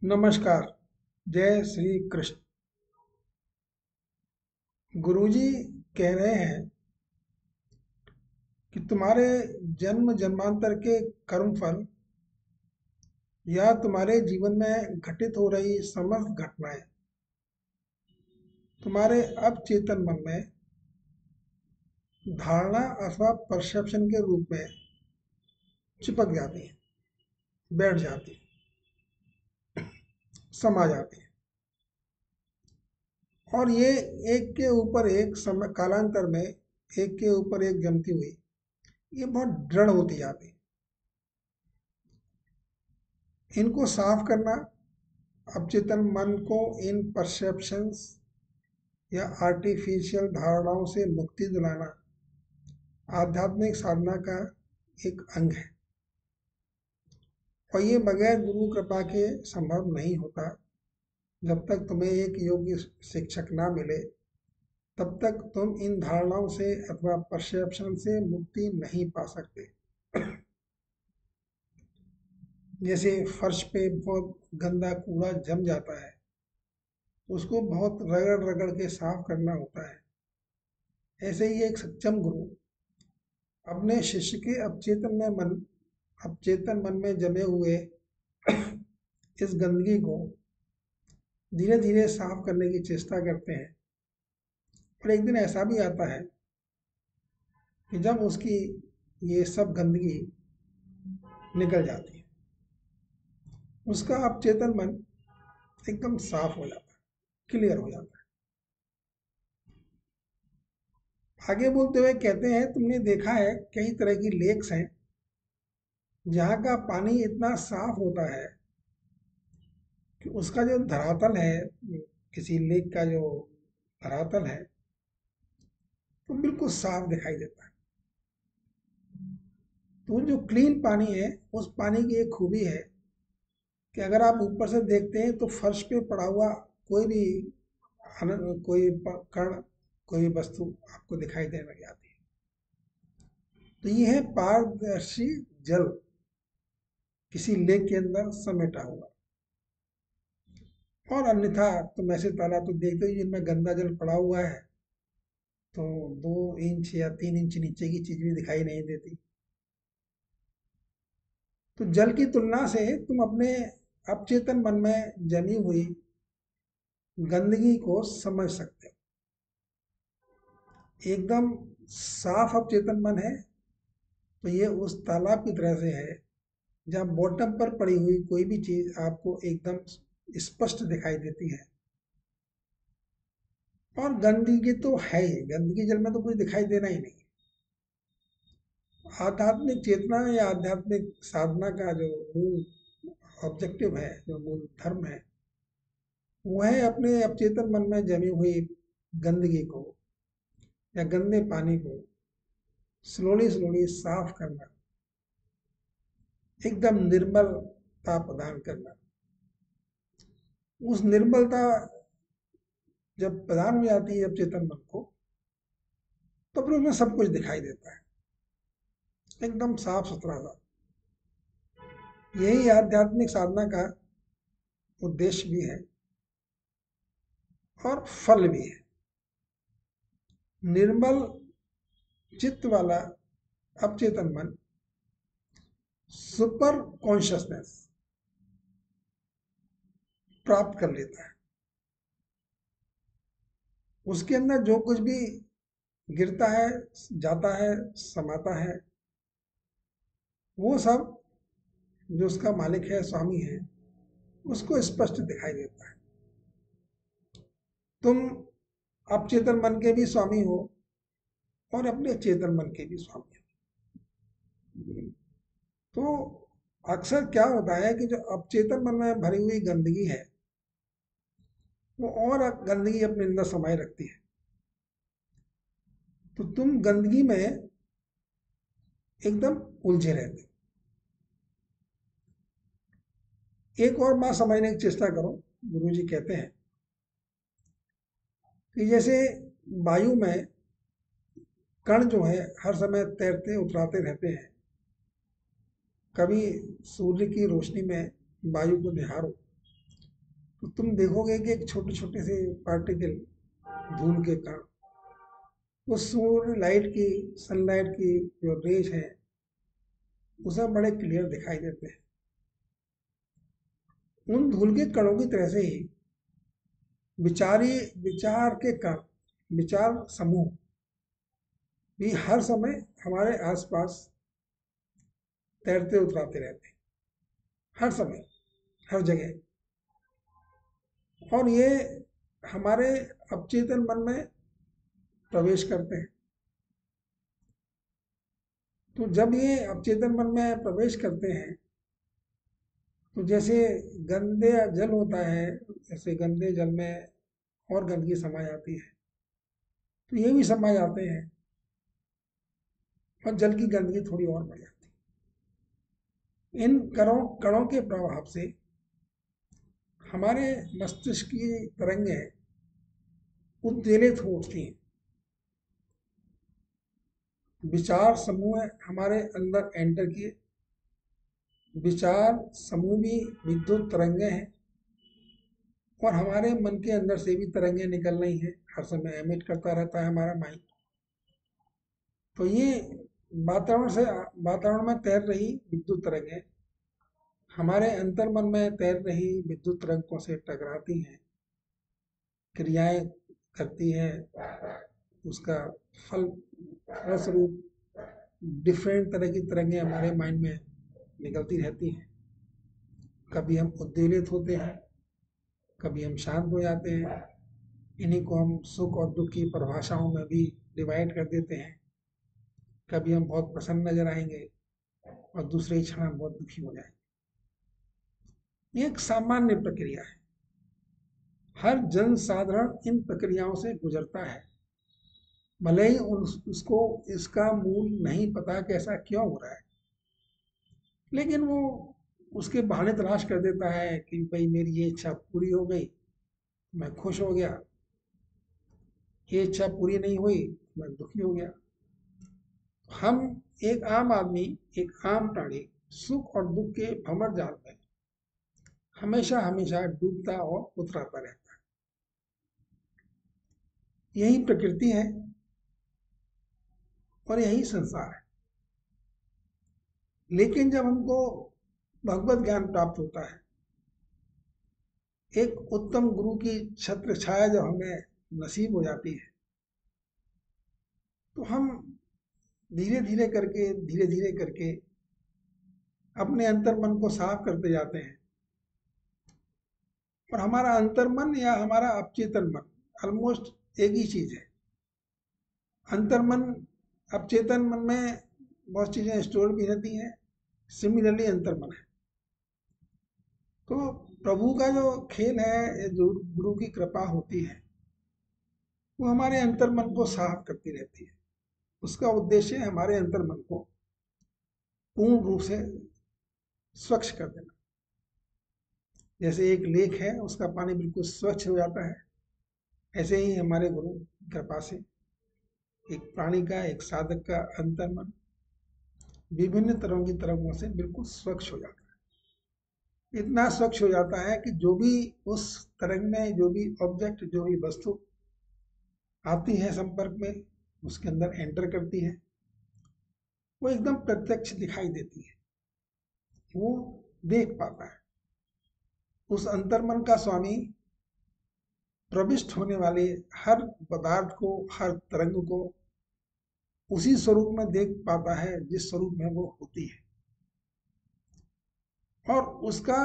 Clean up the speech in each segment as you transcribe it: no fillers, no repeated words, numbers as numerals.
नमस्कार। जय श्री कृष्ण। गुरुजी कह रहे हैं कि तुम्हारे जन्म जन्मांतर के कर्म फल या तुम्हारे जीवन में घटित हो रही समस्त घटनाएं तुम्हारे अवचेतन मन में धारणा अथवा परसेप्शन के रूप में चिपक जाती है, बैठ जाती है, समा जाती है। और ये एक के ऊपर एक समय कालांतर में एक के ऊपर एक जमती हुई ये बहुत दृढ़ होती जाती है। इनको साफ करना, अवचेतन मन को इन परसेप्शंस या आर्टिफिशियल धारणाओं से मुक्ति दिलाना आध्यात्मिक साधना का एक अंग है। और ये बगैर गुरु कृपा के संभव नहीं होता। जब तक तुम्हें एक योग्य शिक्षक ना मिले तब तक तुम इन धारणाओं से अथवा परसेप्शन से मुक्ति नहीं पा सकते। जैसे फर्श पे बहुत गंदा कूड़ा जम जाता है, उसको बहुत रगड़ रगड़ के साफ करना होता है। ऐसे ही एक सक्षम गुरु अपने शिष्य के अवचेतन मन में जमे हुए इस गंदगी को धीरे धीरे साफ करने की चेष्टा करते हैं। और एक दिन ऐसा भी आता है कि जब उसकी ये सब गंदगी निकल जाती है, उसका अवचेतन मन एकदम साफ हो जाता है, क्लियर हो जाता है। आगे बोलते हुए कहते हैं, तुमने देखा है कई तरह की लेक्स हैं जहाँ का पानी इतना साफ होता है कि उसका जो धरातल है, किसी लेक का जो धरातल है, तो बिल्कुल साफ दिखाई देता है। तो जो क्लीन पानी है, उस पानी की एक खूबी है कि अगर आप ऊपर से देखते हैं तो फर्श पे पड़ा हुआ कोई भी कण, कोई भी वस्तु आपको दिखाई देने लग जाती है। तो ये है पारदर्शी जल किसी लेक के अंदर समेटा हुआ। और अन्यथा तुम ऐसे तालाब तो देखते हो जिनमें गंदा जल पड़ा हुआ है, तो 2 इंच या 3 इंच नीचे की चीज भी दिखाई नहीं देती। तो जल की तुलना से तुम अपने अवचेतन मन में जमी हुई गंदगी को समझ सकते हो। एकदम साफ अवचेतन मन है तो ये उस तालाब की तरह से है जहाँ बॉटम पर पड़ी हुई कोई भी चीज आपको एकदम स्पष्ट दिखाई देती है। और गंदगी तो है ही, गंदगी जल में तो कुछ दिखाई देना ही नहीं। आध्यात्मिक चेतना या आध्यात्मिक साधना का जो मूल ऑब्जेक्टिव है, जो मूल धर्म है, वो है अपने अवचेतन मन में जमी हुई गंदगी को या गंदे पानी को स्लोली स्लोली साफ करना, एकदम निर्मलता प्रदान करना। उस निर्मलता जब प्रदान हो जाती है अवचेतन मन को, तो फिर उसमें सब कुछ दिखाई देता है, एकदम साफ सुथरा सा। यही आध्यात्मिक साधना का उद्देश्य भी है और फल भी है। निर्मल चित्त वाला अवचेतन मन सुपर कॉन्शियसनेस प्राप्त कर लेता है। उसके अंदर जो कुछ भी गिरता है, जाता है, समाता है, वो सब जो उसका मालिक है, स्वामी है, उसको स्पष्ट दिखाई देता है। तुम अवचेतन मन के भी स्वामी हो और अपने चेतन मन के भी स्वामी हो। तो अक्सर क्या होता है कि जो अवचेतन मन में भरी हुई गंदगी है, वो और गंदगी अपने अंदर समाये रखती है। तो तुम गंदगी में एकदम उलझे रहते। एक और बात समझने की चेष्टा करो। गुरु जी कहते हैं कि जैसे वायु में कण जो है हर समय तैरते उतराते रहते हैं। कभी सूर्य की रोशनी में वायु को निहारो तो तुम देखोगे कि एक छोटे छोटे से पार्टिकल, धूल के कण, उस सूर्य लाइट की, सनलाइट की जो रेज है उसे बड़े क्लियर दिखाई देते हैं। उन धूल के कणों की तरह से ही विचार के कण, विचार समूह भी हर समय हमारे आसपास तैरते उतराते रहते हैं, हर समय, हर जगह। और ये हमारे अवचेतन मन में प्रवेश करते हैं। तो जब ये अवचेतन मन में प्रवेश करते हैं तो जैसे गंदे जल होता है, ऐसे गंदे जल में और गंदगी समा जाती है, तो ये भी समा जाते हैं और जल की गंदगी थोड़ी और बढ़ जाती है। इन कणों कणों के प्रभाव से हमारे मस्तिष्क की तरंगें उत्तेजित हो उठती हैं। विचार समूह हमारे अंदर एंटर किए, विचार समूह भी विद्युत तरंगें हैं और हमारे मन के अंदर से भी तरंगें निकल रही हैं, हर समय एमिट करता रहता है हमारा माइंड। तो ये वातावरण में तैर रही विद्युत तरंगें हमारे अंतर मन में तैर रही विद्युत तरंगों से टकराती हैं, क्रियाएं करती हैं, उसका फलस्वरूप डिफरेंट तरह की तरंगें हमारे माइंड में निकलती रहती हैं। कभी हम उद्वेलित होते हैं, कभी हम शांत हो जाते हैं। इन्हीं को हम सुख और दुख की परिभाषाओं में भी डिवाइड कर देते हैं। कभी हम बहुत प्रसन्न नजर आएंगे और दूसरे क्षण हम बहुत दुखी हो जाएंगे। ये एक सामान्य प्रक्रिया है, हर जन साधारण इन प्रक्रियाओं से गुजरता है। भले ही उसको इसका मूल नहीं पता कि ऐसा क्यों हो रहा है, लेकिन वो उसके बहाने तलाश कर देता है कि भाई मेरी ये इच्छा पूरी हो गई, मैं खुश हो गया, ये इच्छा पूरी नहीं हुई, मैं दुखी हो गया। हम एक आम आदमी, एक आम प्राणी सुख और दुख के भंवर जाल में हमेशा हमेशा डूबता और उतराता रहता है। यही प्रकृति है और यही संसार है। लेकिन जब हमको भगवत ज्ञान प्राप्त होता है, एक उत्तम गुरु की छत्र छाया जब हमें नसीब हो जाती है, तो हम धीरे धीरे करके अपने अंतर्मन को साफ करते जाते हैं। और हमारा अंतर्मन या हमारा अवचेतन मन ऑलमोस्ट एक ही चीज है। अंतर्मन, अवचेतन मन में बहुत चीजें स्टोर भी रहती हैं, सिमिलरली अंतर्मन है। तो प्रभु का जो खेल है, जो गुरु की कृपा होती है, वो हमारे अंतर्मन को साफ करती रहती है। उसका उद्देश्य है हमारे अंतर्मन को पूर्ण रूप से स्वच्छ कर देना। जैसे एक लेक है, उसका पानी बिल्कुल स्वच्छ हो जाता है, ऐसे ही हमारे गुरु की कृपा से एक प्राणी का, एक साधक का अंतर्मन विभिन्न तरह की तरंगों से बिल्कुल स्वच्छ हो जाता है। इतना स्वच्छ हो जाता है कि जो भी उस तरंग में, जो भी ऑब्जेक्ट, जो भी वस्तु आती है संपर्क में, उसके अंदर एंटर करती है, वो एकदम प्रत्यक्ष दिखाई देती है, वो देख पाता है। उस अंतर्मन का स्वामी प्रविष्ट होने वाले हर पदार्थ को, हर तरंग को उसी स्वरूप में देख पाता है जिस स्वरूप में वो होती है, और उसका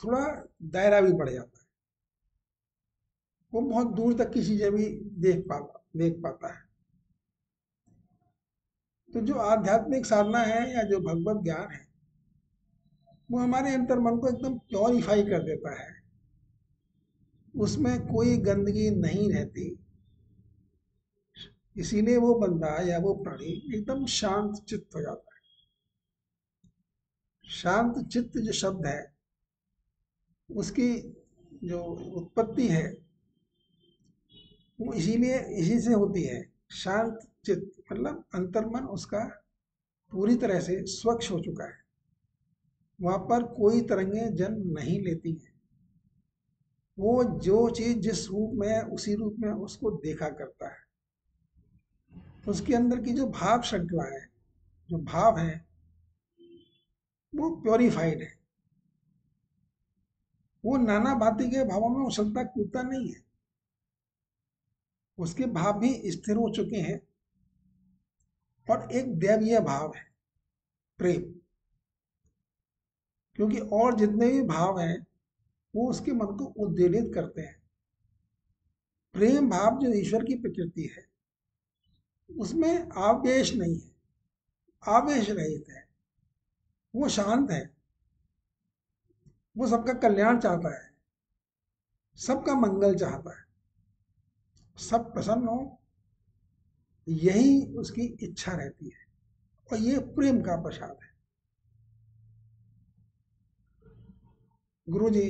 थोड़ा दायरा भी बढ़ जाता है। वो बहुत दूर तक की चीजें भी देख पाता है। तो जो आध्यात्मिक साधना है या जो भगवत ज्ञान है, वो हमारे अंतर्मन को एकदम प्योरीफाई कर देता है। उसमें कोई गंदगी नहीं रहती, इसीलिए वो बंदा या वो प्राणी एकदम शांत चित्त हो जाता है। शांत चित्त जो शब्द है, उसकी जो उत्पत्ति है वो इसीलिए इसी से होती है। शांत चित्त मतलब अंतर्मन उसका पूरी तरह से स्वच्छ हो चुका है, वहां पर कोई तरंगें जन्म नहीं लेती हैं, वो जो चीज जिस रूप में है उसी रूप में उसको देखा करता है। उसके अंदर की जो भाव श्रृंखला है, जो भाव है, वो प्योरीफाइड है। वो नाना भांति के भावों में उछलता कूदता नहीं है। उसके भाव भी स्थिर हो चुके हैं। और एक दैवीय भाव है प्रेम, क्योंकि और जितने भी भाव हैं वो उसके मन को उद्वेलित करते हैं। प्रेम भाव जो ईश्वर की प्रकृति है, उसमें आवेश नहीं है, आवेश रहित है, वो शांत है, वो सबका कल्याण चाहता है, सबका मंगल चाहता है, सब प्रसन्न हो, यही उसकी इच्छा रहती है। और ये प्रेम का प्रसाद है। गुरु जी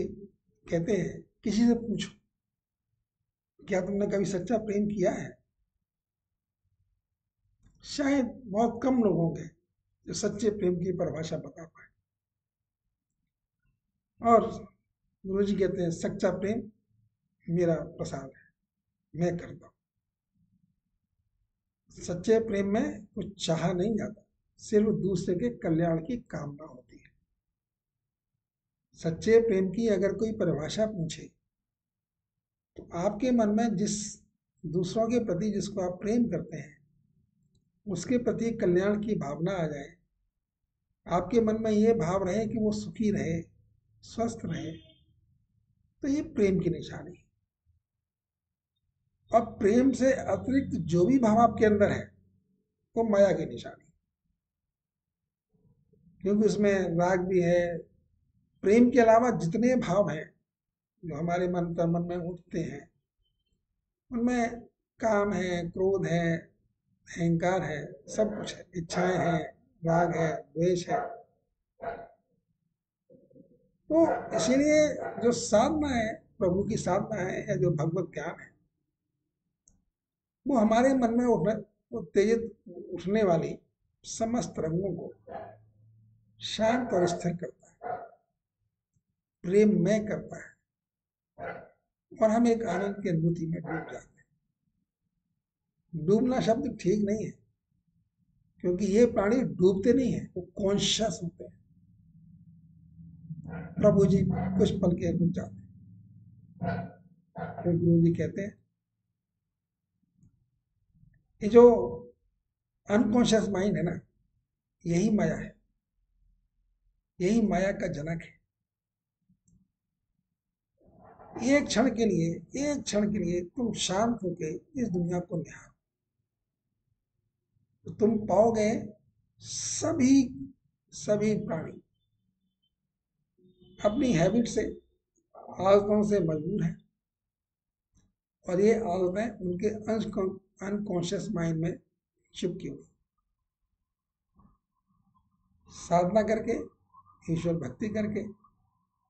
कहते हैं किसी से पूछो, क्या तुमने कभी सच्चा प्रेम किया है? शायद बहुत कम लोग होंगे जो सच्चे प्रेम की परिभाषा बता पाए। और गुरु जी कहते हैं सच्चा प्रेम मेरा प्रसाद है, मैं करता हूं। सच्चे प्रेम में कुछ चाहा नहीं जाता, सिर्फ दूसरे के कल्याण की कामना होती है। सच्चे प्रेम की अगर कोई परिभाषा पूछे तो आपके मन में जिस दूसरों के प्रति जिसको आप प्रेम करते हैं उसके प्रति कल्याण की भावना आ जाए, आपके मन में ये भाव रहे कि वो सुखी रहे, स्वस्थ रहे, तो ये प्रेम की निशानी है। और प्रेम से अतिरिक्त जो भी भाव आपके अंदर है वो माया की निशानी, क्योंकि उसमें राग भी है। प्रेम के अलावा जितने भाव हैं जो हमारे मन तन मन में उठते हैं, उनमें काम है, क्रोध है, अहंकार है, सब कुछ है, इच्छाएं हैं, राग है, द्वेष है। तो इसीलिए जो साधना है, प्रभु की साधना है या जो भगवत ज्ञान है, वो हमारे मन में उत्तेजित उठने वाली समस्त रंगों को शांत और स्थिर करता है, प्रेम में करता है, और हम एक आनंद की अनुभूति में डूब जाते हैं। डूबना शब्द ठीक नहीं है, क्योंकि ये प्राणी डूबते नहीं है, वो कॉन्शियस होते हैं। प्रभु जी कुछ पल के रुक जाते हैं, फिर गुरु जी कहते हैं ये जो अनकॉन्शियस माइंड है ना, यही माया है, यही माया का जनक है। एक क्षण के लिए, एक क्षण के लिए तुम शांत होके इस दुनिया को निहारो, तो तुम पाओगे सभी सभी प्राणी अपनी हैबिट से, आदतों से मजबूर है, और ये आदतें उनके अनकॉन्शियस माइंड में चिपकी हुई। साधना करके, ईश्वर भक्ति करके,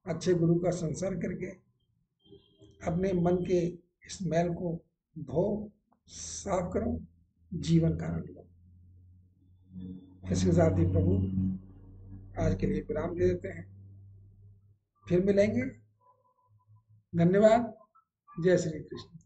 अच्छे गुरु का संसर्ग करके अपने मन के इस मैल को धो, साफ करो, जीवन का आनंद लो। इसके साथ ही प्रभु आज के लिए विराम दे देते हैं, फिर मिलेंगे। धन्यवाद। जय श्री कृष्ण।